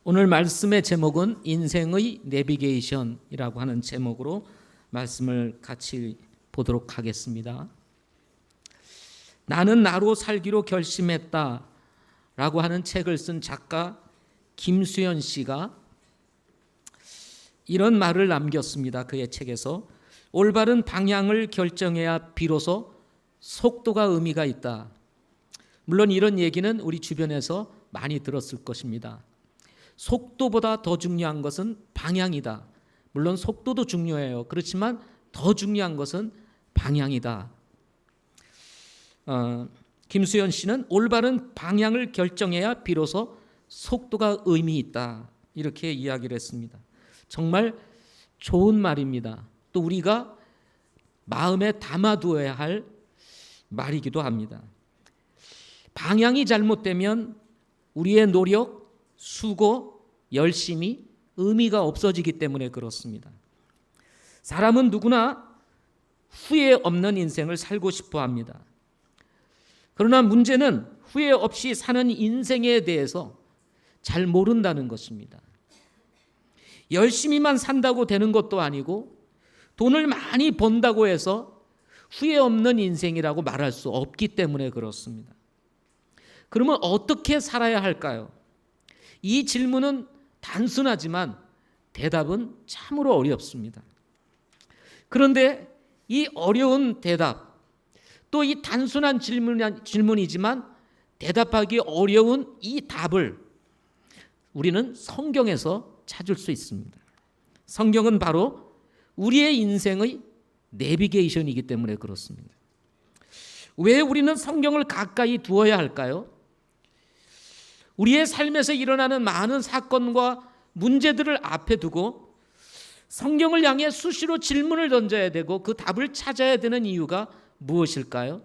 오늘 말씀의 제목은 인생의 내비게이션이라고 하는 제목으로 말씀을 같이 보도록 하겠습니다. 나는 나로 살기로 결심했다 라고 하는 책을 쓴 작가 김수현 씨가 이런 말을 남겼습니다. 그의 책에서 올바른 방향을 결정해야 비로소 속도가 의미가 있다. 물론 이런 얘기는 우리 주변에서 많이 들었을 것입니다. 속도보다 더 중요한 것은 방향이다. 물론 속도도 중요해요. 그렇지만 더 중요한 것은 방향이다. 김수현 씨는 올바른 방향을 결정해야 비로소 속도가 의미 있다. 이렇게 이야기를 했습니다. 정말 좋은 말입니다. 또 우리가 마음에 담아두어야 할 말이기도 합니다. 방향이 잘못되면 우리의 노력, 수고, 열심이 의미가 없어지기 때문에 그렇습니다. 사람은 누구나 후회 없는 인생을 살고 싶어 합니다. 그러나 문제는 후회 없이 사는 인생에 대해서 잘 모른다는 것입니다. 열심히만 산다고 되는 것도 아니고 돈을 많이 번다고 해서 후회 없는 인생이라고 말할 수 없기 때문에 그렇습니다. 그러면 어떻게 살아야 할까요? 이 질문은 단순하지만 대답은 참으로 어렵습니다. 그런데 이 어려운 대답, 또 이 단순한 질문이지만 대답하기 어려운 이 답을 우리는 성경에서 찾을 수 있습니다. 성경은 바로 우리의 인생의 내비게이션이기 때문에 그렇습니다. 왜 우리는 성경을 가까이 두어야 할까요? 우리의 삶에서 일어나는 많은 사건과 문제들을 앞에 두고 성경을 향해 수시로 질문을 던져야 되고 그 답을 찾아야 되는 이유가 무엇일까요?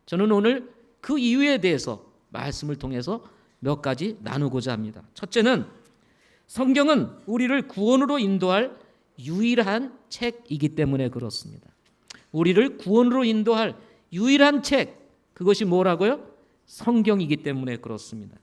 저는 오늘 그 이유에 대해서 말씀을 통해서 몇 가지 나누고자 합니다. 첫째는 성경은 우리를 구원으로 인도할 유일한 책이기 때문에 그렇습니다. 우리를 구원으로 인도할 유일한 책, 그것이 뭐라고요? 성경이기 때문에 그렇습니다.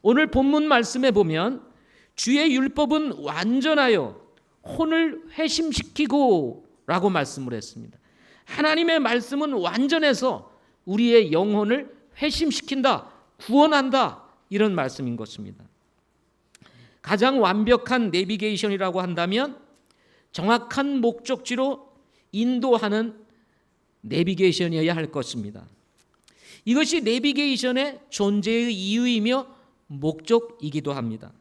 오늘 본문 말씀에 보면 주의 율법은 완전하여 혼을 회심시키고 라고 말씀을 했습니다. 하나님의 말씀은 완전해서 우리의 영혼을 회심시킨다, 구원한다, 이런 말씀인 것입니다. 가장 완벽한 내비게이션이라고 한다면 정확한 목적지로 인도하는 내비게이션이어야 할 것입니다. 이것이 내비게이션의 존재의 이유이며 목적이기도 합니다.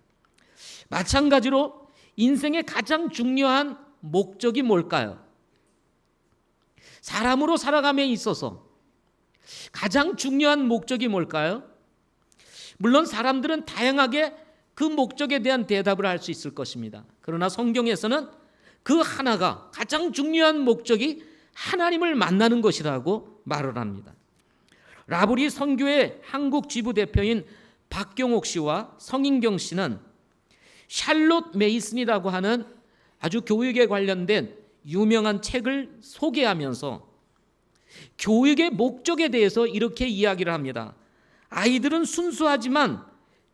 마찬가지로 인생의 가장 중요한 목적이 뭘까요? 사람으로 살아감에 있어서 가장 중요한 목적이 뭘까요? 물론 사람들은 다양하게 그 목적에 대한 대답을 할 수 있을 것입니다. 그러나 성경에서는 그 하나가 가장 중요한 목적이 하나님을 만나는 것이라고 말을 합니다. 라브리 선교회 한국 지부 대표인 박경옥 씨와 성인경 씨는 샬롯 메이슨이라고 하는 아주 교육에 관련된 유명한 책을 소개하면서 교육의 목적에 대해서 이렇게 이야기를 합니다. 아이들은 순수하지만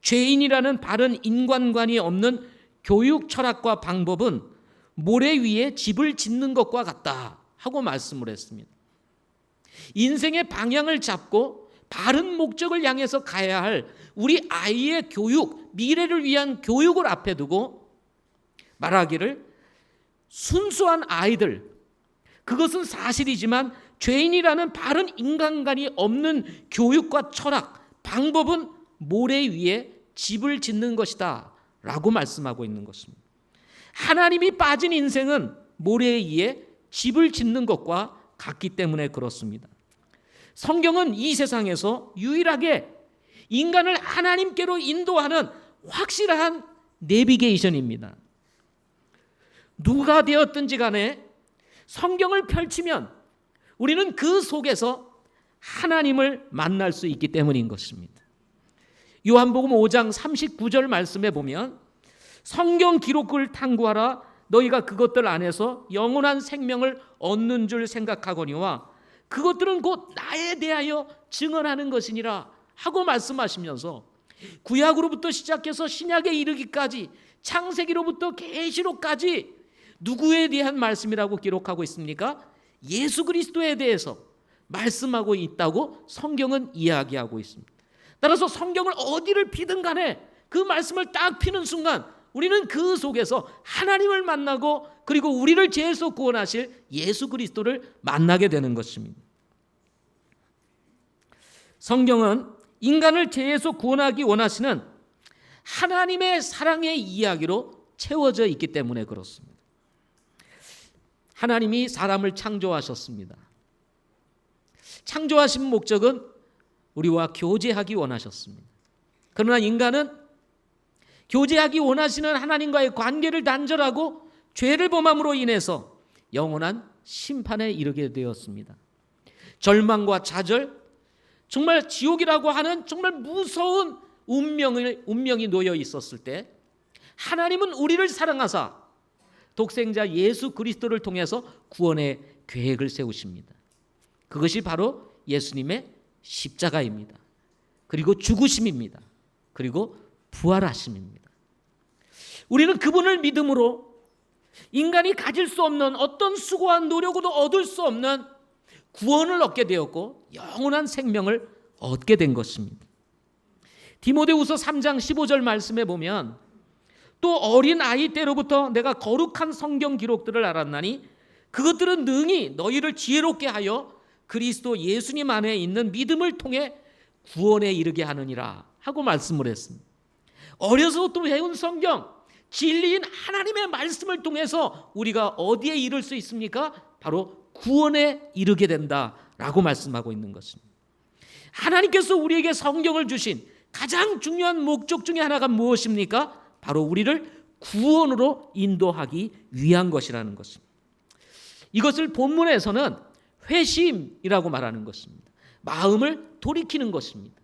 죄인이라는 바른 인간관이 없는 교육 철학과 방법은 모래 위에 집을 짓는 것과 같다 하고 말씀을 했습니다. 인생의 방향을 잡고 바른 목적을 향해서 가야 할 우리 아이의 교육, 미래를 위한 교육을 앞에 두고 말하기를 순수한 아이들, 그것은 사실이지만 죄인이라는 바른 인간관이 없는 교육과 철학, 방법은 모래 위에 집을 짓는 것이다 라고 말씀하고 있는 것입니다. 하나님이 빠진 인생은 모래 위에 집을 짓는 것과 같기 때문에 그렇습니다. 성경은 이 세상에서 유일하게 인간을 하나님께로 인도하는 확실한 내비게이션입니다. 누가 되었든지 간에 성경을 펼치면 우리는 그 속에서 하나님을 만날 수 있기 때문인 것입니다. 요한복음 5장 39절 말씀에 보면 성경 기록을 탐구하라 너희가 그것들 안에서 영원한 생명을 얻는 줄 생각하거니와 그것들은 곧 나에 대하여 증언하는 것이니라 하고 말씀하시면서 구약으로부터 시작해서 신약에 이르기까지, 창세기로부터 계시록까지 누구에 대한 말씀이라고 기록하고 있습니까? 예수 그리스도에 대해서 말씀하고 있다고 성경은 이야기하고 있습니다. 따라서 성경을 어디를 피든 간에 그 말씀을 딱 피는 순간 우리는 그 속에서 하나님을 만나고, 그리고 우리를 죄에서 구원하실 예수 그리스도를 만나게 되는 것입니다. 성경은 인간을 죄에서 구원하기 원하시는 하나님의 사랑의 이야기로 채워져 있기 때문에 그렇습니다. 하나님이 사람을 창조하셨습니다. 창조하신 목적은 우리와 교제하기 원하셨습니다. 그러나 인간은 교제하기 원하시는 하나님과의 관계를 단절하고 죄를 범함으로 인해서 영원한 심판에 이르게 되었습니다. 절망과 좌절, 정말 지옥이라고 하는 정말 무서운 운명이 놓여 있었을 때 하나님은 우리를 사랑하사 독생자 예수 그리스도를 통해서 구원의 계획을 세우십니다. 그것이 바로 예수님의 십자가입니다. 그리고 죽으심입니다. 그리고 부활하심입니다. 우리는 그분을 믿음으로 인간이 가질 수 없는 어떤 수고와 노력으로 얻을 수 없는 구원을 얻게 되었고 영원한 생명을 얻게 된 것입니다. 디모데후서 3장 15절 말씀에 보면, 또 어린 아이 때로부터 내가 거룩한 성경 기록들을 알았나니 그것들은 능히 너희를 지혜롭게 하여 그리스도 예수님 안에 있는 믿음을 통해 구원에 이르게 하느니라 하고 말씀을 했습니다. 어려서부터 배운 성경, 진리인 하나님의 말씀을 통해서 우리가 어디에 이를 수 있습니까? 바로 구원에 이르게 된다라고 말씀하고 있는 것입니다. 하나님께서 우리에게 성경을 주신 가장 중요한 목적 중에 하나가 무엇입니까? 바로 우리를 구원으로 인도하기 위한 것이라는 것입니다. 이것을 본문에서는 회심이라고 말하는 것입니다. 마음을 돌이키는 것입니다.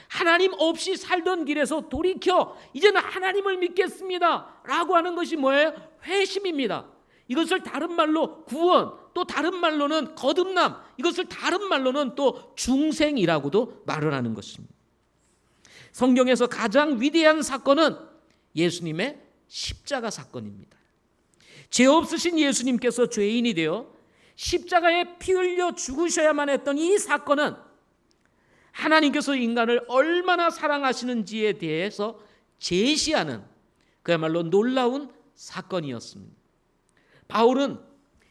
하나님 없이 살던 길에서 돌이켜 이제는 하나님을 믿겠습니다 라고 하는 것이 뭐예요? 회심입니다. 이것을 다른 말로 구원, 또 다른 말로는 거듭남, 이것을 다른 말로는 또 중생이라고도 말을 하는 것입니다. 성경에서 가장 위대한 사건은 예수님의 십자가 사건입니다. 죄 없으신 예수님께서 죄인이 되어 십자가에 피 흘려 죽으셔야만 했던 이 사건은 하나님께서 인간을 얼마나 사랑하시는지에 대해서 제시하는 그야말로 놀라운 사건이었습니다. 바울은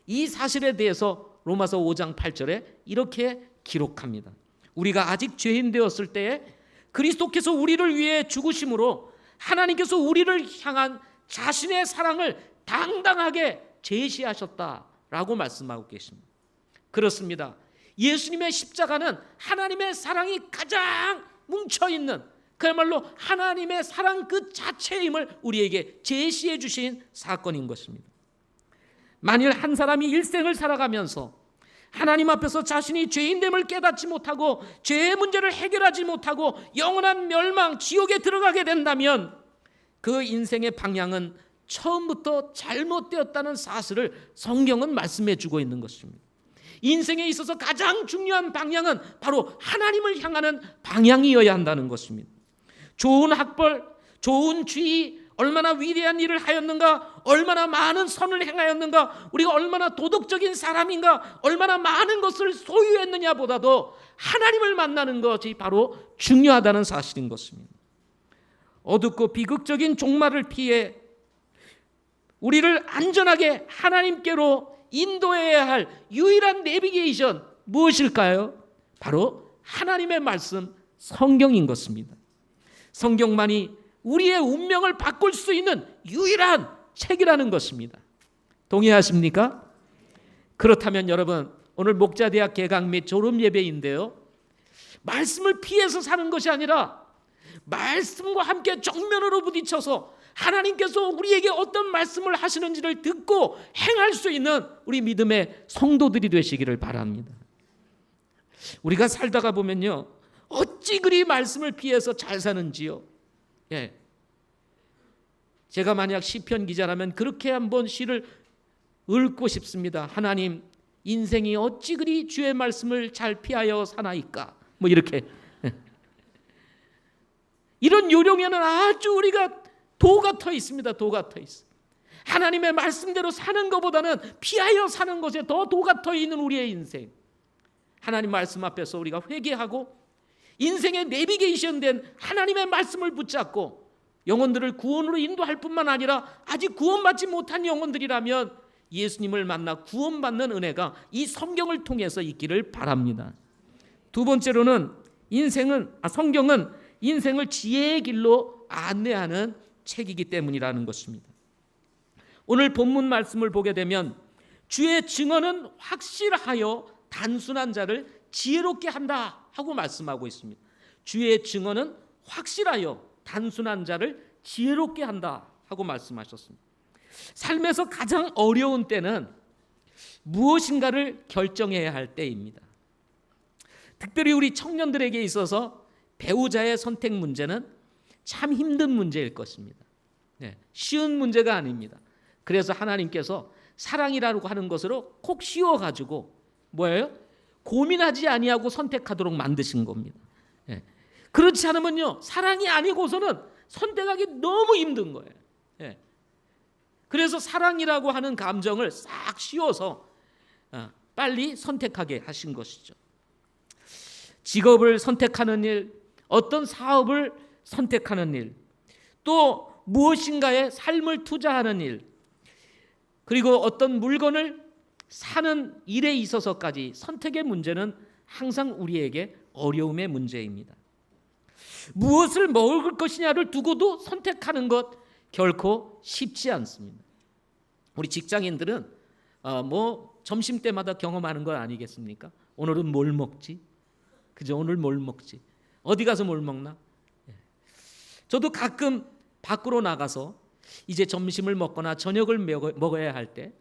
이 사실에 대해서 로마서 5장 8절에 이렇게 기록합니다. 우리가 아직 죄인 되었을 때에 그리스도께서 우리를 위해 죽으심으로 하나님께서 우리를 향한 자신의 사랑을 당당하게 제시하셨다라고 말씀하고 계십니다. 그렇습니다. 예수님의 십자가는 하나님의 사랑이 가장 뭉쳐있는, 그야말로 하나님의 사랑 그 자체임을 우리에게 제시해 주신 사건인 것입니다. 만일 한 사람이 일생을 살아가면서 하나님 앞에서 자신이 죄인됨을 깨닫지 못하고 죄의 문제를 해결하지 못하고 영원한 멸망, 지옥에 들어가게 된다면 그 인생의 방향은 처음부터 잘못되었다는 사실을 성경은 말씀해 주고 있는 것입니다. 인생에 있어서 가장 중요한 방향은 바로 하나님을 향하는 방향이어야 한다는 것입니다. 좋은 학벌, 좋은 지위, 얼마나 위대한 일을 하였는가, 얼마나 많은 선을 행하였는가, 우리가 얼마나 도덕적인 사람인가, 얼마나 많은 것을 소유했느냐 보다도 하나님을 만나는 것이 바로 중요하다는 사실인 것입니다. 어둡고 비극적인 종말을 피해 우리를 안전하게 하나님께로 인도해야 할 유일한 내비게이션 무엇일까요? 바로 하나님의 말씀 성경인 것입니다. 성경만이 우리의 운명을 바꿀 수 있는 유일한 책이라는 것입니다. 동의하십니까? 그렇다면 여러분, 오늘 목자대학 개강 및 졸업 예배인데요, 말씀을 피해서 사는 것이 아니라 말씀과 함께 정면으로 부딪혀서 하나님께서 우리에게 어떤 말씀을 하시는지를 듣고 행할 수 있는 우리 믿음의 성도들이 되시기를 바랍니다. 우리가 살다가 보면요, 어찌 그리 말씀을 피해서 잘 사는지요. 예. 제가 만약 시편 기자라면 그렇게 한번 시를 읊고 싶습니다. 하나님, 인생이 어찌 그리 주의 말씀을 잘 피하여 사나이까, 뭐 이렇게. 이런 요령에는 아주 우리가 도가 터 있습니다. 도가 터 있어. 하나님의 말씀대로 사는 것보다는 피하여 사는 것에 더 도가 터 있는 우리의 인생. 하나님 말씀 앞에서 우리가 회개하고 인생의 내비게이션 된 하나님의 말씀을 붙잡고 영혼들을 구원으로 인도할 뿐만 아니라 아직 구원받지 못한 영혼들이라면 예수님을 만나 구원받는 은혜가 이 성경을 통해서 있기를 바랍니다. 두 번째로는 성경은 인생을 지혜의 길로 안내하는 책이기 때문이라는 것입니다. 오늘 본문 말씀을 보게 되면 주의 증언은 확실하여 단순한 자를 지혜롭게 한다 하고 말씀하고 있습니다. 주의 증언은 확실하여 단순한 자를 지혜롭게 한다 하고 말씀하셨습니다. 삶에서 가장 어려운 때는 무엇인가를 결정해야 할 때입니다. 특별히 우리 청년들에게 있어서 배우자의 선택 문제는 참 힘든 문제일 것입니다. 쉬운 문제가 아닙니다. 그래서 하나님께서 사랑이라고 하는 것으로 콕 씌워가지고 뭐예요? 고민하지 아니하고 선택하도록 만드신 겁니다. 그렇지 않으면요, 사랑이 아니고서는 선택하기 너무 힘든 거예요. 그래서 사랑이라고 하는 감정을 싹 씌워서 빨리 선택하게 하신 것이죠. 직업을 선택하는 일, 어떤 사업을 선택하는 일, 또 무엇인가에 삶을 투자하는 일, 그리고 어떤 물건을 사는 일에 있어서까지 선택의 문제는 항상 우리에게 어려움의 문제입니다. 무엇을 먹을 것이냐를 두고도 선택하는 것 결코 쉽지 않습니다. 우리 직장인들은 점심 때마다 경험하는 거 아니겠습니까? 오늘은 뭘 먹지? 그죠? 오늘 뭘 먹지? 어디 가서 뭘 먹나? 저도 가끔 밖으로 나가서 이제 점심을 먹거나 저녁을 먹어야 할 때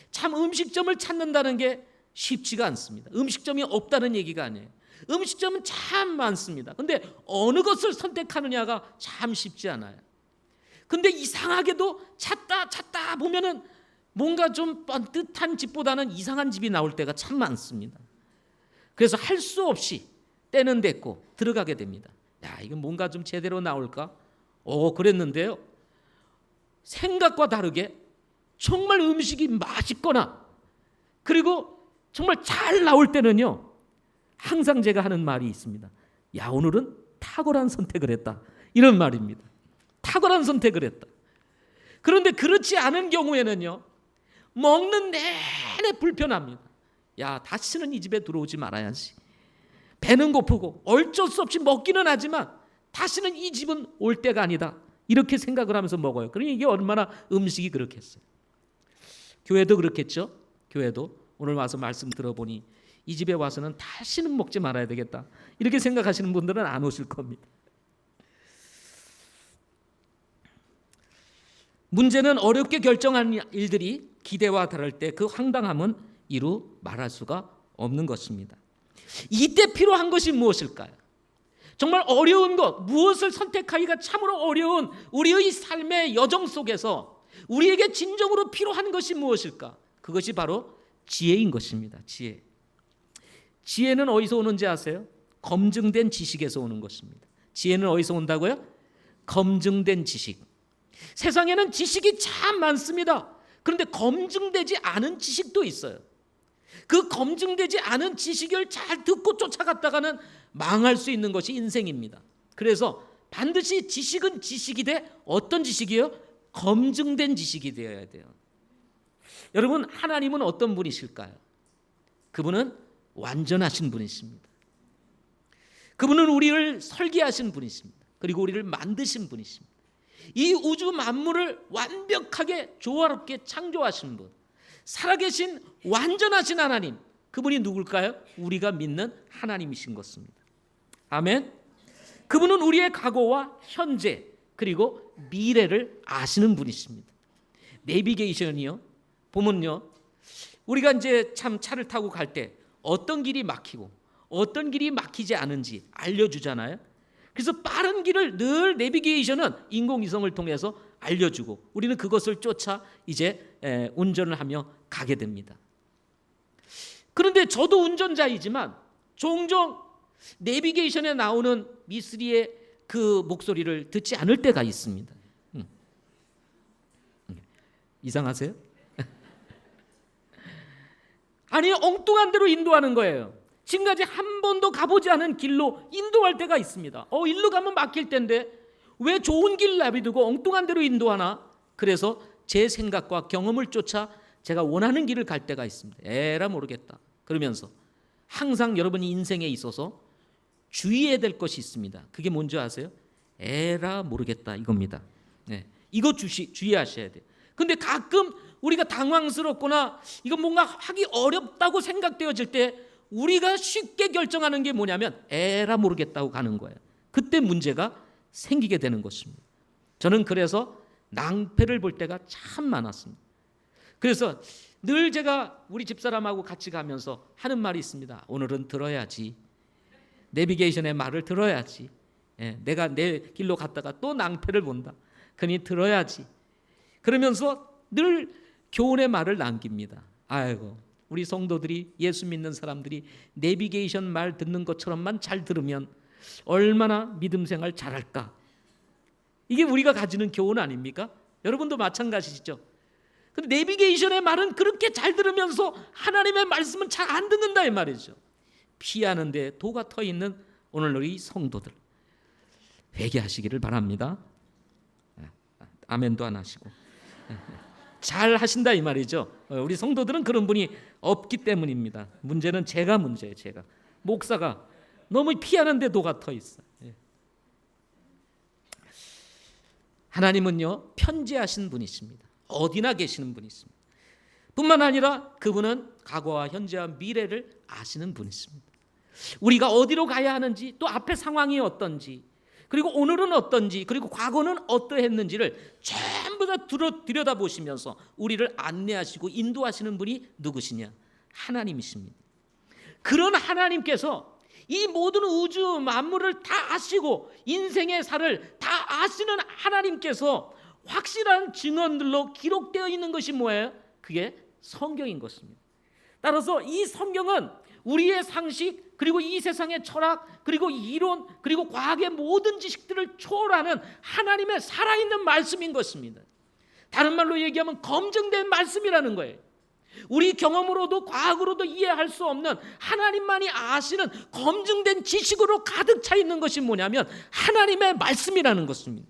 참 음식점을 찾는다는 게 쉽지가 않습니다. 음식점이 없다는 얘기가 아니에요. 음식점은 참 많습니다. 근데 어느 것을 선택하느냐가 참 쉽지 않아요. 근데 이상하게도 찾다 보면은 뭔가 좀 뻔듯한 집보다는 이상한 집이 나올 때가 참 많습니다. 그래서 할 수 없이 때는 됐고 들어가게 됩니다. 야, 이거 뭔가 좀 제대로 나올까? 그랬는데요. 생각과 다르게 정말 음식이 맛있거나 그리고 정말 잘 나올 때는요, 항상 제가 하는 말이 있습니다. 야, 오늘은 탁월한 선택을 했다. 이런 말입니다. 탁월한 선택을 했다. 그런데 그렇지 않은 경우에는요, 먹는 내내 불편합니다. 야, 다시는 이 집에 들어오지 말아야지. 배는 고프고 어쩔 수 없이 먹기는 하지만 다시는 이 집은 올 때가 아니다. 이렇게 생각을 하면서 먹어요. 그러니 이게 얼마나 음식이 그렇겠어요. 교회도 그렇겠죠. 교회도 오늘 와서 말씀 들어보니 이 집에 와서는 다시는 먹지 말아야 되겠다. 이렇게 생각하시는 분들은 안 오실 겁니다. 문제는 어렵게 결정한 일들이 기대와 다를 때 그 황당함은 이루 말할 수가 없는 것입니다. 이때 필요한 것이 무엇일까요? 정말 어려운 것, 무엇을 선택하기가 참으로 어려운 우리의 삶의 여정 속에서 우리에게 진정으로 필요한 것이 무엇일까? 그것이 바로 지혜인 것입니다. 지혜. 지혜는 어디서 오는지 아세요? 검증된 지식에서 오는 것입니다. 지혜는 어디서 온다고요? 검증된 지식. 세상에는 지식이 참 많습니다. 그런데 검증되지 않은 지식도 있어요. 그 검증되지 않은 지식을 잘 듣고 쫓아갔다가는 망할 수 있는 것이 인생입니다. 그래서 반드시 지식은 지식이 돼. 어떤 지식이요? 검증된 지식이 되어야 돼요. 여러분, 하나님은 어떤 분이실까요? 그분은 완전하신 분이십니다. 그분은 우리를 설계하신 분이십니다. 그리고 우리를 만드신 분이십니다. 이 우주 만물을 완벽하게 조화롭게 창조하신 분, 살아계신 완전하신 하나님, 그분이 누굴까요? 우리가 믿는 하나님이신 것입니다. 아멘. 그분은 우리의 과거와 현재 그리고 미래를 아시는 분이십니다. 내비게이션이요, 보면요, 우리가 이제 참 차를 타고 갈 때 어떤 길이 막히고 어떤 길이 막히지 않은지 알려주잖아요. 그래서 빠른 길을 늘 내비게이션은 인공위성을 통해서 알려주고 우리는 그것을 쫓아 이제 운전을 하며 가게 됩니다. 그런데 저도 운전자이지만 종종 내비게이션에 나오는 미쓰리의 그 목소리를 듣지 않을 때가 있습니다. 이상하세요? 아니, 엉뚱한 데로 인도하는 거예요. 지금까지 한 번도 가보지 않은 길로 인도할 때가 있습니다. 일로 가면 막힐 텐데 왜 좋은 길 내비두고 엉뚱한 데로 인도하나? 그래서 제 생각과 경험을 쫓아 제가 원하는 길을 갈 때가 있습니다. 에라 모르겠다 그러면서 항상 여러분이 인생에 있어서 주의해야 될 것이 있습니다. 그게 뭔지 아세요? 에라 모르겠다 이겁니다. 네, 이거 주의하셔야 돼요. 근데 가끔 우리가 당황스럽거나 이거 뭔가 하기 어렵다고 생각되어질 때 우리가 쉽게 결정하는 게 뭐냐면 에라 모르겠다고 가는 거예요. 그때 문제가 생기게 되는 것입니다. 저는 그래서 낭패를 볼 때가 참 많았습니다. 그래서 늘 제가 우리 집사람하고 같이 가면서 하는 말이 있습니다. 오늘은 들어야지. 내비게이션의 말을 들어야지. 내가 내 길로 갔다가 또 낭패를 본다. 그러니 들어야지. 그러면서 늘 교훈의 말을 남깁니다. 아이고, 우리 성도들이, 예수 믿는 사람들이 내비게이션 말 듣는 것처럼만 잘 들으면 얼마나 믿음 생활 잘할까. 이게 우리가 가지는 교훈 아닙니까? 여러분도 마찬가지시죠? 근데 내비게이션의 말은 그렇게 잘 들으면서 하나님의 말씀은 잘 안 듣는다 이 말이죠. 피하는 데 도가 터 있는 오늘 우리 성도들 회개하시기를 바랍니다. 아멘도 안 하시고 잘 하신다 이 말이죠. 우리 성도들은 그런 분이 없기 때문입니다. 문제는 제가 문제예요. 제가 목사가 너무 피하는 데 도가 터 있어요. 하나님은요 편지하신 분이십니다. 어디나 계시는 분이십니다. 뿐만 아니라 그분은 과거와 현재와 미래를 아시는 분이십니다. 우리가 어디로 가야 하는지, 또 앞에 상황이 어떤지, 그리고 오늘은 어떤지, 그리고 과거는 어떠했는지를 전부 다 들여다보시면서 우리를 안내하시고 인도하시는 분이 누구시냐? 하나님이십니다. 그런 하나님께서 이 모든 우주 만물을 다 아시고 인생의 살을 다 아시는 하나님께서 확실한 증언들로 기록되어 있는 것이 뭐예요? 그게 성경인 것입니다. 따라서 이 성경은 우리의 상식, 그리고 이 세상의 철학, 그리고 이론, 그리고 과학의 모든 지식들을 초월하는 하나님의 살아있는 말씀인 것입니다. 다른 말로 얘기하면 검증된 말씀이라는 거예요. 우리 경험으로도 과학으로도 이해할 수 없는 하나님만이 아시는 검증된 지식으로 가득 차 있는 것이 뭐냐면 하나님의 말씀이라는 것입니다.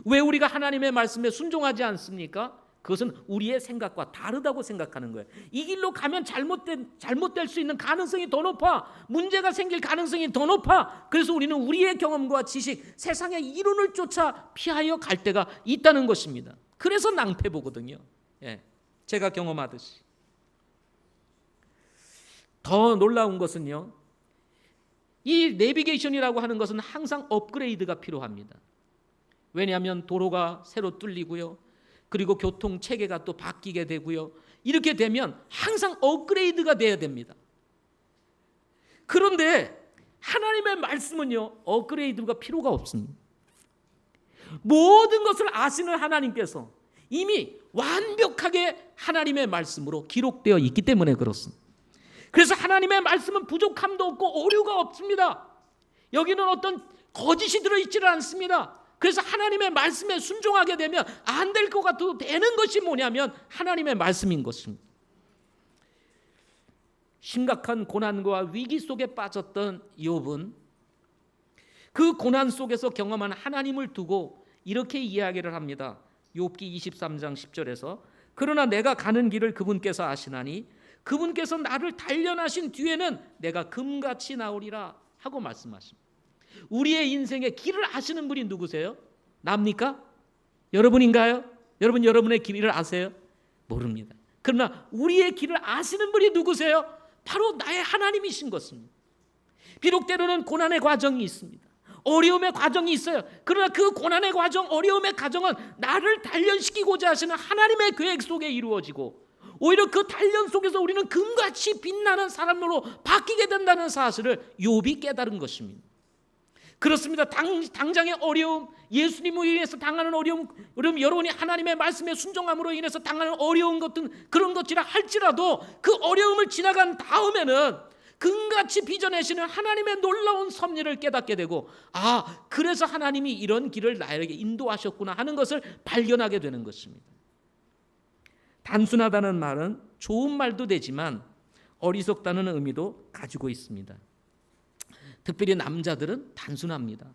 왜 우리가 하나님의 말씀에 순종하지 않습니까? 그것은 우리의 생각과 다르다고 생각하는 거예요. 이 길로 가면 잘못될 수 있는 가능성이 더 높아. 문제가 생길 가능성이 더 높아. 그래서 우리는 우리의 경험과 지식, 세상의 이론을 쫓아 피하여 갈 때가 있다는 것입니다. 그래서 낭패 보거든요. 제가 경험하듯이. 더 놀라운 것은요, 이 내비게이션이라고 하는 것은 항상 업그레이드가 필요합니다. 왜냐하면 도로가 새로 뚫리고요, 그리고 교통 체계가 또 바뀌게 되고요. 이렇게 되면 항상 업그레이드가 돼야 됩니다. 그런데 하나님의 말씀은요, 업그레이드가 필요가 없습니다. 모든 것을 아시는 하나님께서 이미 완벽하게 하나님의 말씀으로 기록되어 있기 때문에 그렇습니다. 그래서 하나님의 말씀은 부족함도 없고 오류가 없습니다. 여기는 어떤 거짓이 들어있지는 않습니다. 그래서 하나님의 말씀에 순종하게 되면 안 될 것 같아도 되는 것이 뭐냐면 하나님의 말씀인 것입니다. 심각한 고난과 위기 속에 빠졌던 욥은 그 고난 속에서 경험한 하나님을 두고 이렇게 이야기를 합니다. 욥기 23장 10절에서 그러나 내가 가는 길을 그분께서 아시나니 그분께서 나를 단련하신 뒤에는 내가 금같이 나오리라 하고 말씀하십니다. 우리의 인생의 길을 아시는 분이 누구세요? 납니까? 여러분인가요? 여러분의 길을 아세요? 모릅니다. 그러나 우리의 길을 아시는 분이 누구세요? 바로 나의 하나님이신 것입니다. 비록 때로는 고난의 과정이 있습니다. 어려움의 과정이 있어요. 그러나 그 고난의 과정, 어려움의 과정은 나를 단련시키고자 하시는 하나님의 계획 속에 이루어지고 오히려 그 단련 속에서 우리는 금같이 빛나는 사람으로 바뀌게 된다는 사실을 욥이 깨달은 것입니다. 그렇습니다. 당장의 어려움, 예수님을 위해서 당하는 어려움, 여러분이 하나님의 말씀에 순종함으로 인해서 당하는 어려운 것들, 그런 것이라 할지라도 그 어려움을 지나간 다음에는 금같이 빚어내시는 하나님의 놀라운 섭리를 깨닫게 되고, 그래서 하나님이 이런 길을 나에게 인도하셨구나 하는 것을 발견하게 되는 것입니다. 단순하다는 말은 좋은 말도 되지만 어리석다는 의미도 가지고 있습니다. 특별히 남자들은 단순합니다.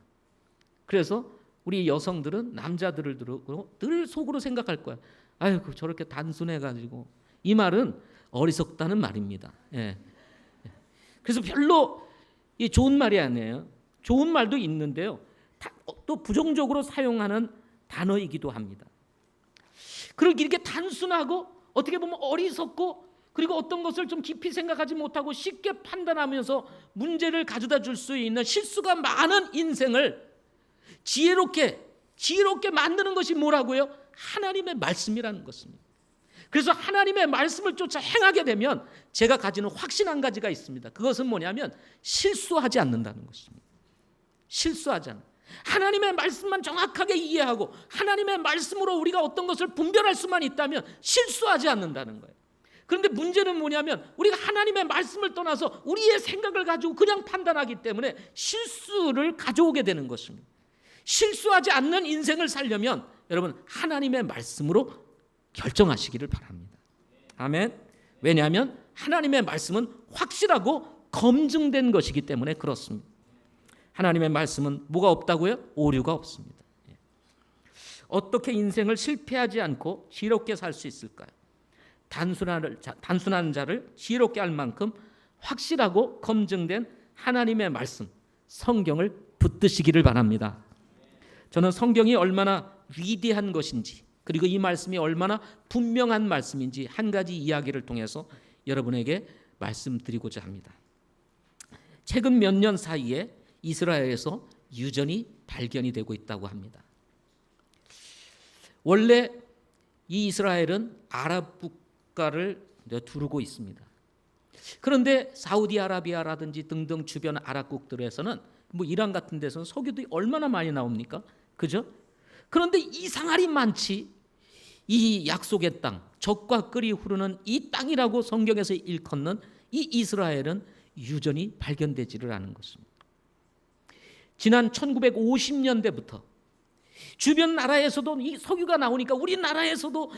그래서 우리 여성들은 남자들을 두고 늘 속으로 생각할 거야. 아이고, 저렇게 단순해가지고. 이 말은 어리석다는 말입니다. 예. 그래서 별로 좋은 말이 아니에요. 좋은 말도 있는데요, 또 부정적으로 사용하는 단어이기도 합니다. 그렇게 이렇게 단순하고 어떻게 보면 어리석고, 그리고 어떤 것을 좀 깊이 생각하지 못하고 쉽게 판단하면서 문제를 가져다 줄 수 있는 실수가 많은 인생을 지혜롭게 만드는 것이 뭐라고요? 하나님의 말씀이라는 것입니다. 그래서 하나님의 말씀을 쫓아 행하게 되면 제가 가지는 확신 한 가지가 있습니다. 그것은 뭐냐면 실수하지 않는다는 것입니다. 실수하지 않는, 하나님의 말씀만 정확하게 이해하고 하나님의 말씀으로 우리가 어떤 것을 분별할 수만 있다면 실수하지 않는다는 거예요. 그런데 문제는 뭐냐면 우리가 하나님의 말씀을 떠나서 우리의 생각을 가지고 그냥 판단하기 때문에 실수를 가져오게 되는 것입니다. 실수하지 않는 인생을 살려면 여러분 하나님의 말씀으로 결정하시기를 바랍니다. 아멘. 왜냐하면 하나님의 말씀은 확실하고 검증된 것이기 때문에 그렇습니다. 하나님의 말씀은 뭐가 없다고요? 오류가 없습니다. 어떻게 인생을 실패하지 않고 지혜롭게 살 수 있을까요? 단순한 자를 지혜롭게 할 만큼 확실하고 검증된 하나님의 말씀, 성경을 붙드시기를 바랍니다. 저는 성경이 얼마나 위대한 것인지, 그리고 이 말씀이 얼마나 분명한 말씀인지 한 가지 이야기를 통해서 여러분에게 말씀드리고자 합니다. 최근 몇 년 사이에 이스라엘에서 유전이 발견이 되고 있다고 합니다. 원래 이 이스라엘은 아랍 국가를 두르고 있습니다. 그런데 사우디아라비아라든지 등등 주변 아랍국들에서는 뭐 이란 같은 데서는 석유도 얼마나 많이 나옵니까? 그죠? 그런데 이상할이 많지, 이 약속의 땅, 젖과 꿀이 흐르는 이 땅이라고 성경에서 일컫는 이 이스라엘은 유전이 발견되지를 않은 것입니다. 지난 1950년대부터 주변 나라에서도 이 석유가 나오니까 우리나라에서도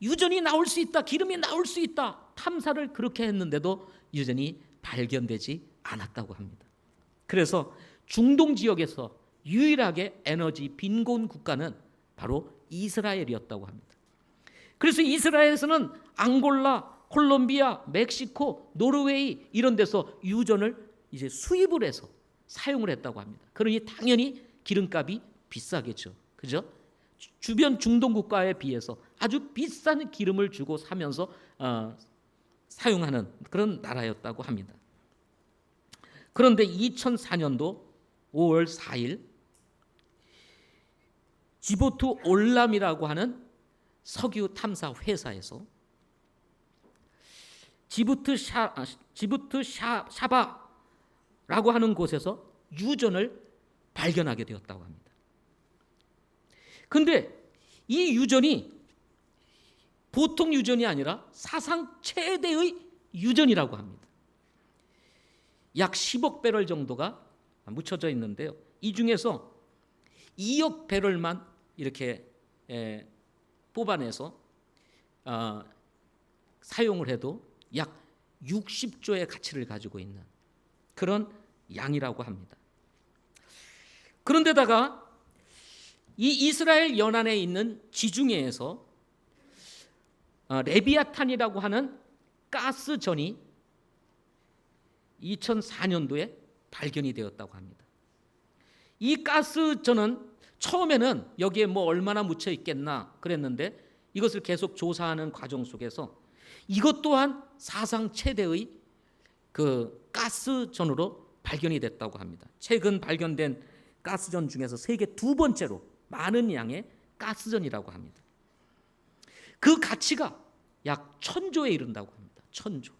유전이 나올 수 있다, 기름이 나올 수 있다, 탐사를 그렇게 했는데도 유전이 발견되지 않았다고 합니다. 그래서 중동 지역에서 유일하게 에너지 빈곤 국가는 바로 이스라엘이었다고 합니다. 그래서 이스라엘에서는 앙골라, 콜롬비아, 멕시코, 노르웨이 이런 데서 유전을 이제 수입을 해서 사용을 했다고 합니다. 그러니 당연히 기름값이 비싸겠죠. 그죠? 주변 중동 국가에 비해서 아주 비싼 기름을 주고 사면서 사용하는 그런 나라였다고 합니다. 그런데 2004년도 5월 4일 지보트 올람이라고 하는 석유 탐사 회사에서 지부트 샤바라고 하는 곳에서 유전을 발견하게 되었다고 합니다. 그런데 이 유전이 보통 유전이 아니라 사상 최대의 유전이라고 합니다. 약 10억 배럴 정도가 묻혀져 있는데요, 이 중에서 2억 배럴만 이렇게 뽑아내서 사용을 해도 약 60조의 가치를 가지고 있는 그런 양이라고 합니다. 그런데다가 이 이스라엘 연안에 있는 지중해에서 레비아탄이라고 하는 가스전이 2004년도에 발견이 되었다고 합니다. 이 가스전은 처음에는 여기에 뭐 얼마나 묻혀 있겠나 그랬는데 이것을 계속 조사하는 과정 속에서 이것 또한 사상 최대의 그 가스전으로 발견이 됐다고 합니다. 최근 발견된 가스전 중에서 세계 두 번째로 많은 양의 가스전이라고 합니다. 그 가치가 약 1000조에 이른다고 합니다. 1000조.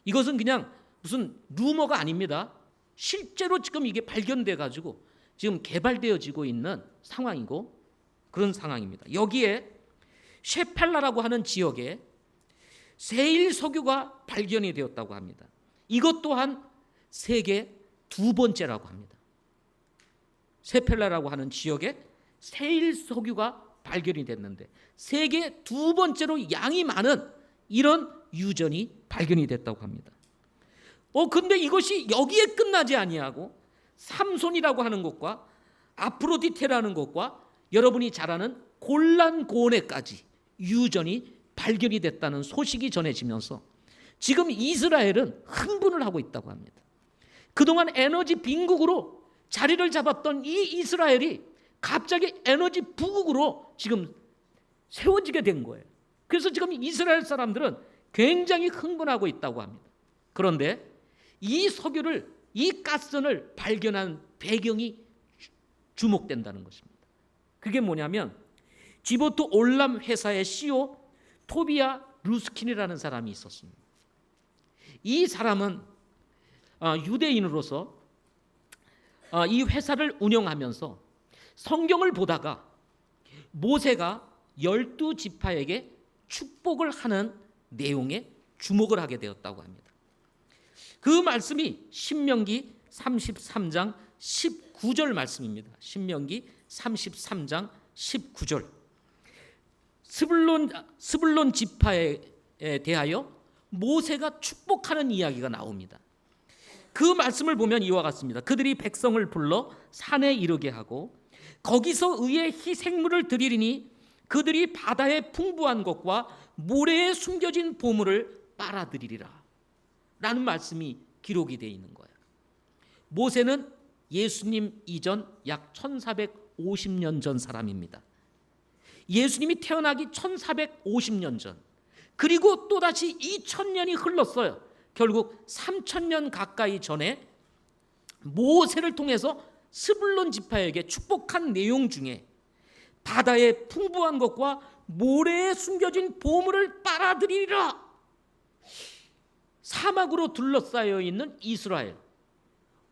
이것은 그냥 무슨 루머가 아닙니다. 실제로 지금 이게 발견돼 가지고 지금 개발되어지고 있는 상황이고 그런 상황입니다. 여기에 셰팔라라고 하는 지역에 세일 석유가 발견이 되었다고 합니다. 이것 또한 세계 두 번째라고 합니다. 세펠라라고 하는 지역에 세일 석유가 발견이 됐는데 세계 두 번째로 양이 많은 이런 유전이 발견이 됐다고 합니다. 근데 이것이 여기에 끝나지 아니하고 삼손이라고 하는 곳과 아프로디테라는 곳과 여러분이 잘 아는 골란고원에까지 유전이 발견이 됐다는 소식이 전해지면서 지금 이스라엘은 흥분을 하고 있다고 합니다. 그동안 에너지 빈국으로 자리를 잡았던 이 이스라엘이 갑자기 에너지 부국으로 지금 세워지게 된 거예요. 그래서 지금 이스라엘 사람들은 굉장히 흥분하고 있다고 합니다. 그런데 이 석유를, 이 가스전을 발견한 배경이 주목된다는 것입니다. 그게 뭐냐면 지보트 올람 회사의 CEO 토비아 루스킨이라는 사람이 있었습니다. 이 사람은 유대인으로서 이 회사를 운영하면서 성경을 보다가 모세가 12지파에게 축복을 하는 내용에 주목을 하게 되었다고 합니다. 그 말씀이 신명기 33장 19절 말씀입니다. 신명기 33장 19절. 스불론 지파에 대하여 모세가 축복하는 이야기가 나옵니다. 그 말씀을 보면 이와 같습니다. 그들이 백성을 불러 산에 이르게 하고 거기서 의의 희생물을 드리리니 그들이 바다의 풍부한 것과 모래에 숨겨진 보물을 빨아들이리라 라는 말씀이 기록이 되어 있는 거예요. 모세는 예수님 이전 약 1450년 전 사람입니다. 예수님이 태어나기 1450년 전, 그리고 또다시 2000년이 흘렀어요. 결국 3000년 가까이 전에 모세를 통해서 스불론 지파에게 축복한 내용 중에 바다의 풍부한 것과 모래에 숨겨진 보물을 빨아들이리라. 사막으로 둘러싸여 있는 이스라엘,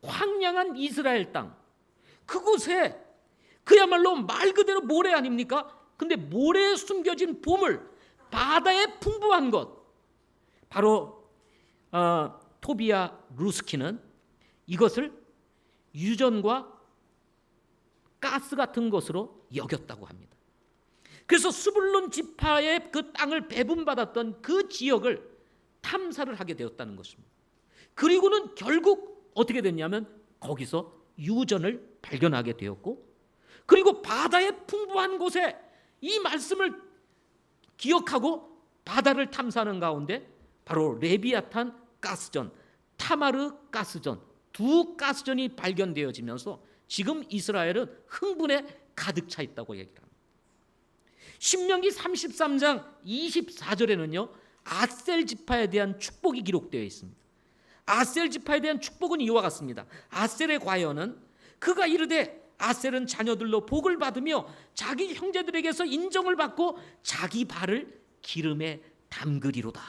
황량한 이스라엘 땅, 그곳에 그야말로 말 그대로 모래 아닙니까? 근데 모래에 숨겨진 보물, 바다의 풍부한 것, 바로 토비아 루스키는 이것을 유전과 가스 같은 것으로 여겼다고 합니다. 그래서 스불론 지파의 그 땅을 배분받았던 그 지역을 탐사를 하게 되었다는 것입니다. 그리고는 결국 어떻게 됐냐면 거기서 유전을 발견하게 되었고, 그리고 바다의 풍부한 곳에 이 말씀을 기억하고 바다를 탐사하는 가운데 바로 레비아탄 가스전, 타마르 가스전, 두 가스전이 발견되어지면서 지금 이스라엘은 흥분에 가득 차 있다고 얘기를 합니다. 신명기 33장 24절에는요 아셀 지파에 대한 축복이 기록되어 있습니다. 아셀 지파에 대한 축복은 이와 같습니다. 아셀의 과연은 그가 이르되 아셀은 자녀들로 복을 받으며 자기 형제들에게서 인정을 받고 자기 발을 기름에 담그리로다.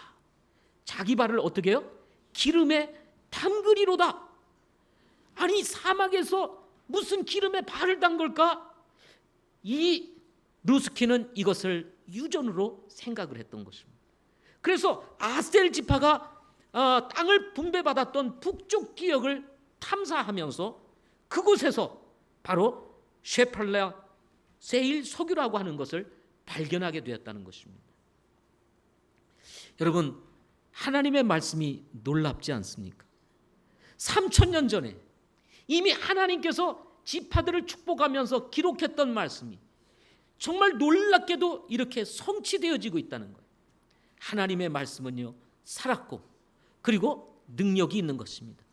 자기 발을 어떻게 해요? 기름에 담그리로다. 아니 사막에서 무슨 기름에 발을 담글까? 이 루스키는 이것을 유전으로 생각을 했던 것입니다. 그래서 아셀 지파가 땅을 분배받았던 북쪽 지역을 탐사하면서 그곳에서 바로 셰팔라 세일 석유라고 하는 것을 발견하게 되었다는 것입니다. 여러분, 하나님의 말씀이 놀랍지 않습니까? 3000년 전에 이미 하나님께서 지파들을 축복하면서 기록했던 말씀이 정말 놀랍게도 이렇게 성취되어지고 있다는 거예요. 하나님의 말씀은요 살았고 그리고 능력이 있는 것입니다.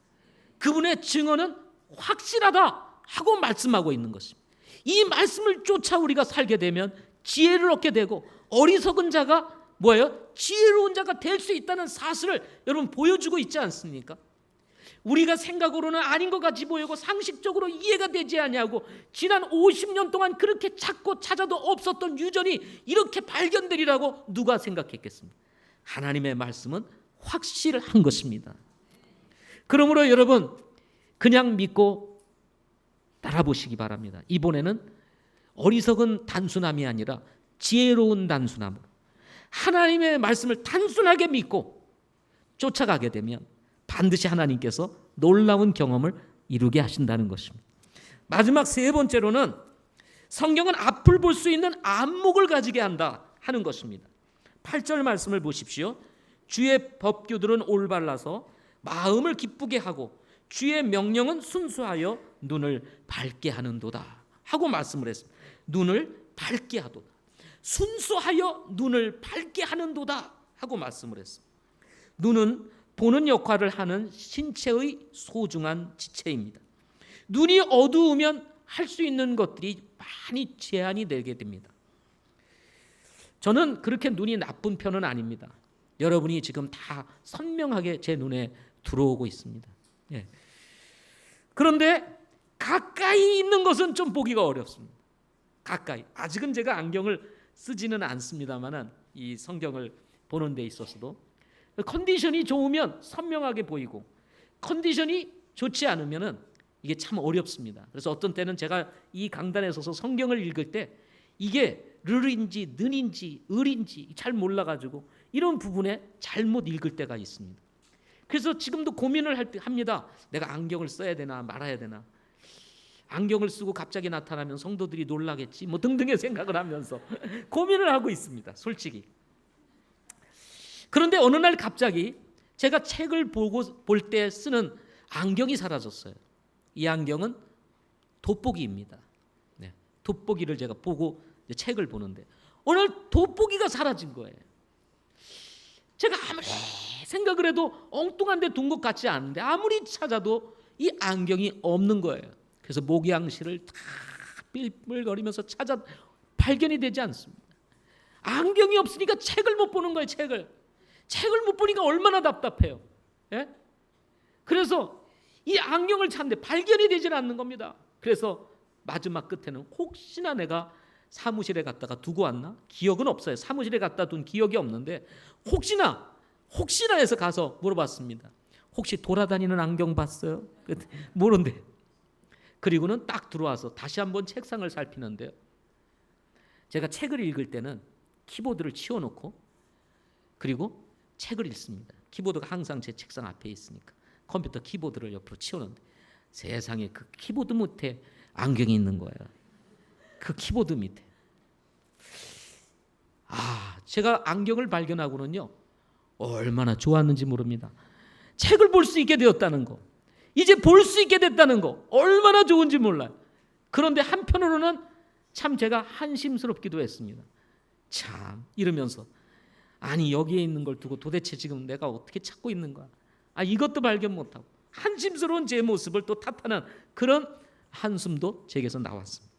그분의 증언은 확실하다 하고 말씀하고 있는 것입니다. 이 말씀을 쫓아 우리가 살게 되면 지혜를 얻게 되고 어리석은 자가 뭐예요? 지혜로운 자가 될 수 있다는 사실을 여러분 보여주고 있지 않습니까? 우리가 생각으로는 아닌 것 같이 보이고 상식적으로 이해가 되지 않냐고 지난 50년 동안 그렇게 찾고 찾아도 없었던 유전이 이렇게 발견되리라고 누가 생각했겠습니까? 하나님의 말씀은 확실한 것입니다. 그러므로 여러분 그냥 믿고 따라보시기 바랍니다. 이번에는 어리석은 단순함이 아니라 지혜로운 단순함으로 하나님의 말씀을 단순하게 믿고 쫓아가게 되면 반드시 하나님께서 놀라운 경험을 이루게 하신다는 것입니다. 마지막 세 번째로는 성경은 앞을 볼 수 있는 안목을 가지게 한다 하는 것입니다. 8절 말씀을 보십시오. 주의 법규들은 올바라서 마음을 기쁘게 하고 주의 명령은 순수하여 눈을 밝게 하는도다 하고 말씀을 했습니다. 눈을 밝게 하도다. 순수하여 눈을 밝게 하는도다 하고 말씀을 했습니다. 눈은 보는 역할을 하는 신체의 소중한 지체입니다. 눈이 어두우면 할 수 있는 것들이 많이 제한이 되게 됩니다. 저는 그렇게 눈이 나쁜 편은 아닙니다. 여러분이 지금 다 선명하게 제 눈에 들어오고 있습니다. 예. 그런데 가까이 있는 것은 좀 보기가 어렵습니다. 가까이. 아직은 제가 안경을 쓰지는 않습니다만은 이 성경을 보는 데 있어서도 컨디션이 좋으면 선명하게 보이고 컨디션이 좋지 않으면은 이게 참 어렵습니다. 그래서 어떤 때는 제가 이 강단에 서서 성경을 읽을 때 이게 르인지 는인지 을인지 잘 몰라가지고 이런 부분에 잘못 읽을 때가 있습니다. 그래서 지금도 고민을 합니다. 내가 안경을 써야 되나 말아야 되나. 안경을 쓰고 갑자기 나타나면 성도들이 놀라겠지 뭐 등등의 생각을 하면서 고민을 하고 있습니다. 솔직히. 그런데 어느 날 갑자기 제가 책을 볼 때 쓰는 안경이 사라졌어요. 이 안경은 돋보기입니다. 네, 돋보기를 제가 보고 책을 보는데 오늘 돋보기가 사라진 거예요. 제가 아무리 생각을 해도 엉뚱한 데 둔 것 같지 않은데 아무리 찾아도 이 안경이 없는 거예요. 그래서 목양실을 다 삘삘거리면서 찾아 발견이 되지 않습니다. 안경이 없으니까 책을 못 보는 거예요. 책을 못 보니까 얼마나 답답해요. 예? 그래서 이 안경을 찾는데 발견이 되질 않는 겁니다. 그래서 마지막 끝에는 혹시나 내가 사무실에 갔다가 두고 왔나? 기억은 없어요. 사무실에 갖다 둔 기억이 없는데 혹시나 해서 가서 물어봤습니다. 혹시 돌아다니는 안경 봤어요? 모른대. 그리고는 딱 들어와서 다시 한번 책상을 살피는데요. 제가 책을 읽을 때는 키보드를 치워놓고 그리고 책을 읽습니다. 키보드가 항상 제 책상 앞에 있으니까 컴퓨터 키보드를 옆으로 치우는데 세상에 그 키보드 밑에 안경이 있는 거예요. 그 키보드 밑에. 제가 안경을 발견하고는요 얼마나 좋았는지 모릅니다. 책을 볼 수 있게 되었다는 거, 이제 볼 수 있게 됐다는 거 얼마나 좋은지 몰라요. 그런데 한편으로는 참 제가 한심스럽기도 했습니다. 참 이러면서 아니 여기에 있는 걸 두고 도대체 지금 내가 어떻게 찾고 있는 거야. 이것도 발견 못하고 한심스러운 제 모습을 또 탓하는 그런 한숨도 제게서 나왔습니다.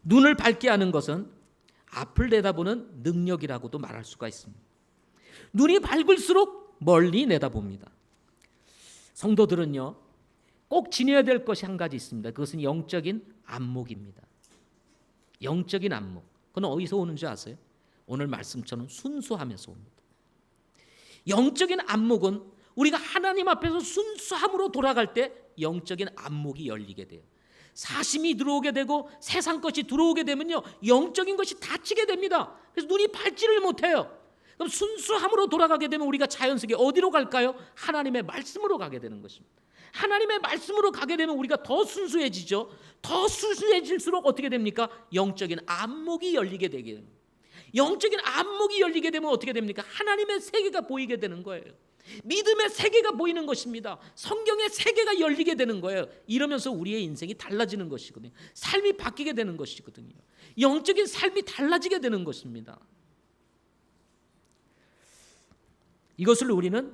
눈을 밝게 하는 것은 앞을 내다보는 능력이라고도 말할 수가 있습니다. 눈이 밝을수록 멀리 내다봅니다. 성도들은요 꼭 지녀야 될 것이 한 가지 있습니다. 그것은 영적인 안목입니다. 영적인 안목. 그건 어디서 오는 줄 아세요? 오늘 말씀처럼 순수함에서 옵니다. 영적인 안목은 우리가 하나님 앞에서 순수함으로 돌아갈 때 영적인 안목이 열리게 돼요. 사심이 들어오게 되고 세상 것이 들어오게 되면요 영적인 것이 닫히게 됩니다. 그래서 눈이 밝지를 못해요. 그럼 순수함으로 돌아가게 되면 우리가 자연스럽게 어디로 갈까요? 하나님의 말씀으로 가게 되는 것입니다. 하나님의 말씀으로 가게 되면 우리가 더 순수해지죠. 더 순수해질수록 어떻게 됩니까? 영적인 안목이 열리게 되게 됩니다. 영적인 안목이 열리게 되면 어떻게 됩니까? 하나님의 세계가 보이게 되는 거예요. 믿음의 세계가 보이는 것입니다. 성경의 세계가 열리게 되는 거예요. 이러면서 우리의 인생이 달라지는 것이거든요. 삶이 바뀌게 되는 것이거든요. 영적인 삶이 달라지게 되는 것입니다. 이것을 우리는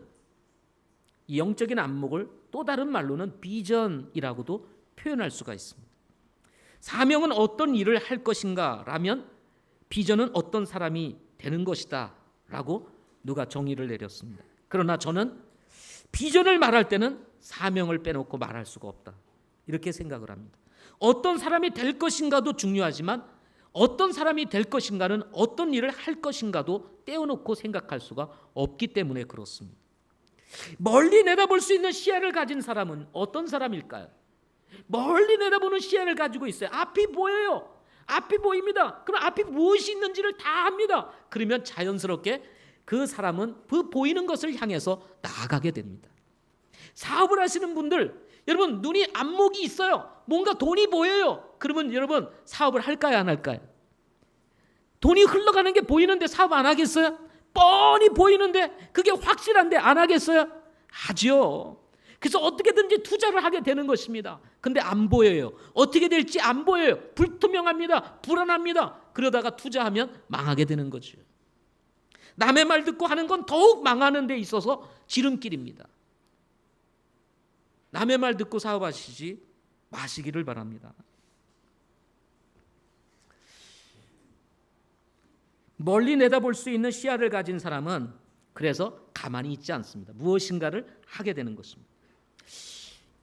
이 영적인 안목을 또 다른 말로는 비전이라고도 표현할 수가 있습니다. 사명은 어떤 일을 할 것인가 라면 비전은 어떤 사람이 되는 것이다 라고 누가 정의를 내렸습니다. 그러나 저는 비전을 말할 때는 사명을 빼놓고 말할 수가 없다 이렇게 생각을 합니다. 어떤 사람이 될 것인가도 중요하지만 어떤 사람이 될 것인가는 어떤 일을 할 것인가도 떼어놓고 생각할 수가 없기 때문에 그렇습니다. 멀리 내다볼 수 있는 시야를 가진 사람은 어떤 사람일까요? 멀리 내다보는 시야를 가지고 있어요. 앞이 보여요. 앞이 보입니다. 그럼 앞이 무엇이 있는지를 다 압니다. 그러면 자연스럽게 그 사람은 그 보이는 것을 향해서 나아가게 됩니다. 사업을 하시는 분들, 여러분 눈이 안목이 있어요. 뭔가 돈이 보여요. 그러면 여러분 사업을 할까요, 안 할까요? 돈이 흘러가는 게 보이는데 사업 안 하겠어요? 뻔히 보이는데 그게 확실한데 안 하겠어요? 하죠. 그래서 어떻게든지 투자를 하게 되는 것입니다. 근데 안 보여요. 어떻게 될지 안 보여요. 불투명합니다. 불안합니다. 그러다가 투자하면 망하게 되는 거죠. 남의 말 듣고 하는 건 더욱 망하는 데 있어서 지름길입니다. 남의 말 듣고 사업하시지 마시기를 바랍니다. 멀리 내다볼 수 있는 시야를 가진 사람은 그래서 가만히 있지 않습니다. 무엇인가를 하게 되는 것입니다.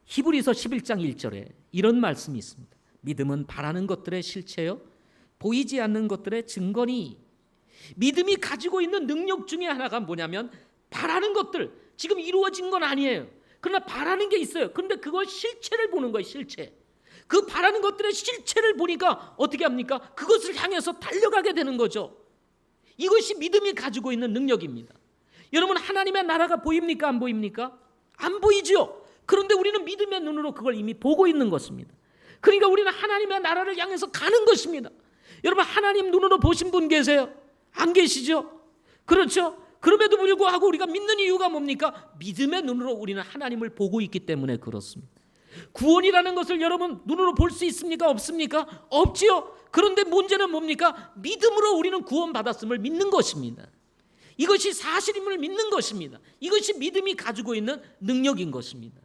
히브리서 11장 1절에 이런 말씀이 있습니다. 믿음은 바라는 것들의 실체요 보이지 않는 것들의 증거니. 믿음이 가지고 있는 능력 중에 하나가 뭐냐면 바라는 것들, 지금 이루어진 건 아니에요. 그러나 바라는 게 있어요. 그런데 그걸 실체를 보는 거예요. 실체. 그 바라는 것들의 실체를 보니까 어떻게 합니까? 그것을 향해서 달려가게 되는 거죠. 이것이 믿음이 가지고 있는 능력입니다. 여러분 하나님의 나라가 보입니까? 안 보입니까? 안 보이죠. 그런데 우리는 믿음의 눈으로 그걸 이미 보고 있는 것입니다. 그러니까 우리는 하나님의 나라를 향해서 가는 것입니다. 여러분 하나님 눈으로 보신 분 계세요? 안 계시죠? 그렇죠? 그럼에도 불구하고 우리가 믿는 이유가 뭡니까? 믿음의 눈으로 우리는 하나님을 보고 있기 때문에 그렇습니다. 구원이라는 것을 여러분 눈으로 볼 수 있습니까? 없습니까? 없지요. 그런데 문제는 뭡니까? 믿음으로 우리는 구원받았음을 믿는 것입니다. 이것이 사실임을 믿는 것입니다. 이것이 믿음이 가지고 있는 능력인 것입니다.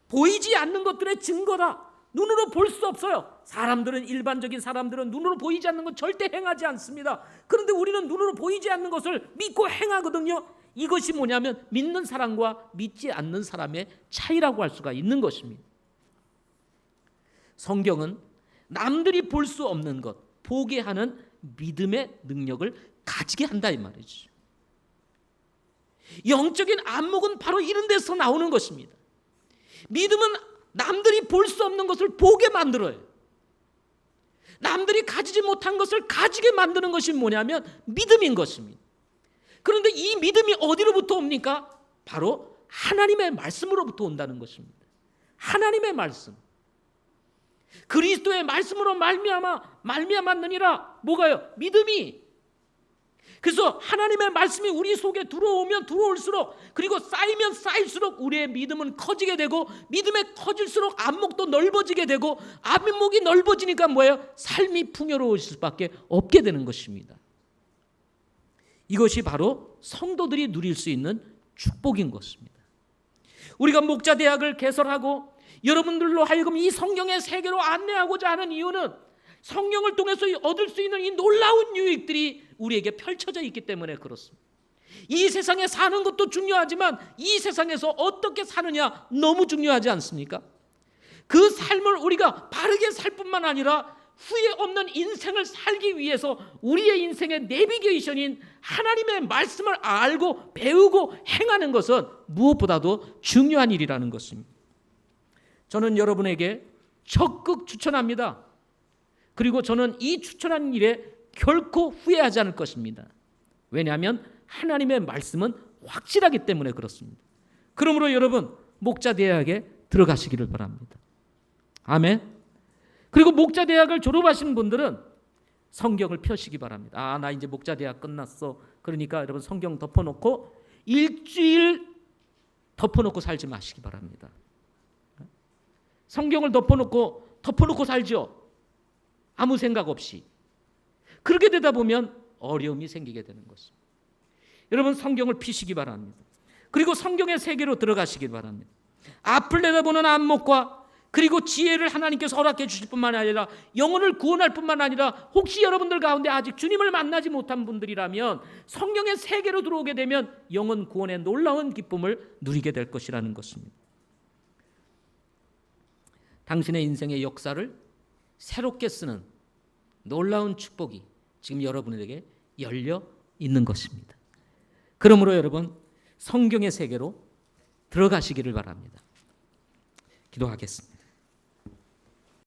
보이지 않는 것들의 증거다. 눈으로 볼 수 없어요. 사람들은, 일반적인 사람들은 눈으로 보이지 않는 것 절대 행하지 않습니다. 그런데 우리는 눈으로 보이지 않는 것을 믿고 행하거든요. 이것이 뭐냐면 믿는 사람과 믿지 않는 사람의 차이라고 할 수가 있는 것입니다. 성경은 남들이 볼 수 없는 것, 보게 하는 믿음의 능력을 가지게 한다 이 말이죠. 영적인 안목은 바로 이런 데서 나오는 것입니다. 믿음은 남들이 볼 수 없는 것을 보게 만들어요. 남들이 가지지 못한 것을 가지게 만드는 것이 뭐냐면 믿음인 것입니다. 그런데 이 믿음이 어디로부터 옵니까? 바로 하나님의 말씀으로부터 온다는 것입니다. 하나님의 말씀. 그리스도의 말씀으로 말미암았느니라. 뭐가요? 믿음이. 그래서 하나님의 말씀이 우리 속에 들어오면 들어올수록, 그리고 쌓이면 쌓일수록 우리의 믿음은 커지게 되고, 믿음에 커질수록 안목도 넓어지게 되고, 안목이 넓어지니까 뭐예요? 삶이 풍요로워질 수밖에 없게 되는 것입니다. 이것이 바로 성도들이 누릴 수 있는 축복인 것입니다. 우리가 목자대학을 개설하고 여러분들로 하여금 이 성경의 세계로 안내하고자 하는 이유는 성경을 통해서 얻을 수 있는 이 놀라운 유익들이 우리에게 펼쳐져 있기 때문에 그렇습니다. 이 세상에 사는 것도 중요하지만 이 세상에서 어떻게 사느냐 너무 중요하지 않습니까? 그 삶을 우리가 바르게 살 뿐만 아니라 후회 없는 인생을 살기 위해서 우리의 인생의 내비게이션인 하나님의 말씀을 알고 배우고 행하는 것은 무엇보다도 중요한 일이라는 것입니다. 저는 여러분에게 적극 추천합니다. 그리고 저는 이 추천한 일에 결코 후회하지 않을 것입니다. 왜냐하면 하나님의 말씀은 확실하기 때문에 그렇습니다. 그러므로 여러분 목자대학에 들어가시기를 바랍니다. 아멘. 그리고 목자대학을 졸업하신 분들은 성경을 펴시기 바랍니다. 나 이제 목자대학 끝났어. 그러니까 여러분 성경 덮어놓고 일주일 덮어놓고 살지 마시기 바랍니다. 성경을 덮어놓고 살죠. 아무 생각 없이. 그렇게 되다 보면 어려움이 생기게 되는 것입니다. 여러분 성경을 피시기 바랍니다. 그리고 성경의 세계로 들어가시기 바랍니다. 앞을 내다보는 안목과 그리고 지혜를 하나님께서 허락해 주실 뿐만 아니라 영혼을 구원할 뿐만 아니라 혹시 여러분들 가운데 아직 주님을 만나지 못한 분들이라면 성경의 세계로 들어오게 되면 영혼 구원의 놀라운 기쁨을 누리게 될 것이라는 것입니다. 당신의 인생의 역사를 새롭게 쓰는 놀라운 축복이 지금 여러분에게 열려 있는 것입니다. 그러므로 여러분 성경의 세계로 들어가시기를 바랍니다. 기도하겠습니다.